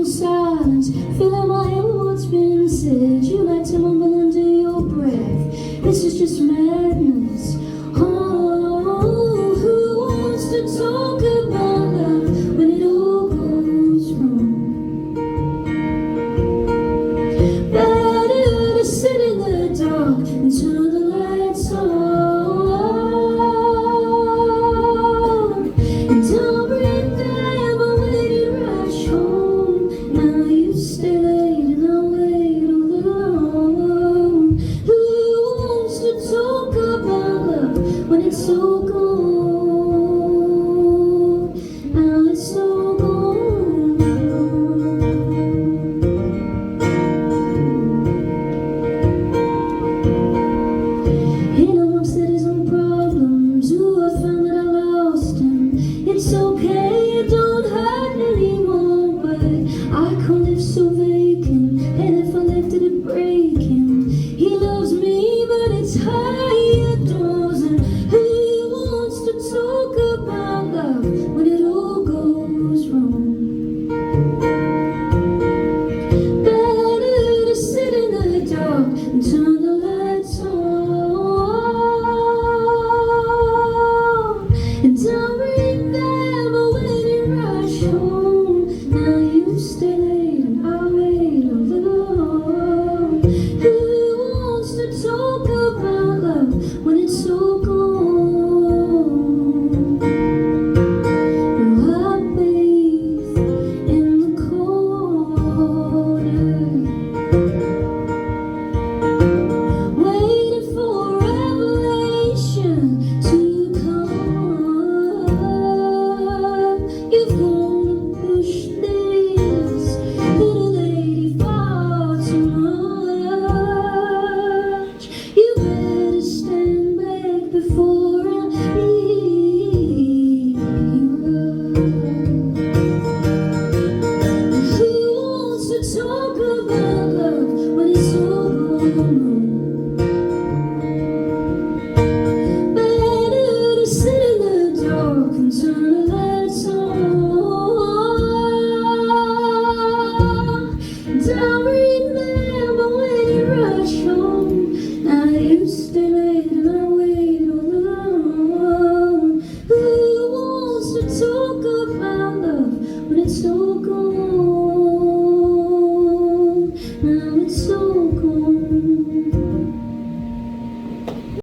silence, feeling my what's been said. You like to mumble under your breath. This is just madness. Oh, who wants to talk about love when it all goes wrong? Better to sit in the dark and turn the lights on. And don't bring them when you rush home. Now you stay late and I'll wait all alone. Who wants to talk about love when it's so gone? Now it's so gone. In amongst his own problems, ooh, I found that I lost him. It's okay, it don't hurt anymore, but I can't live so vacant. And if I left it, it'd break him. He loves me, but it's her he adores. And who wants to talk about love when it all goes wrong? Better to sit in the dark and turn the lights on. And don't bring them when you rush home. Now you stay late and I'll wait all alone. Who wants to talk about love when it's so gone? Now I bathe in the corner, waiting for revelation to come. You've gone to push this little lady far too much. You better stand back before I leave you. Who wants to talk about love when it's all gone? Better to sit in the dark and turn the lights on. Don't remember when you rush home. Now you stay late and I wait all alone. Who wants to talk about love when it's all gone? Now it's all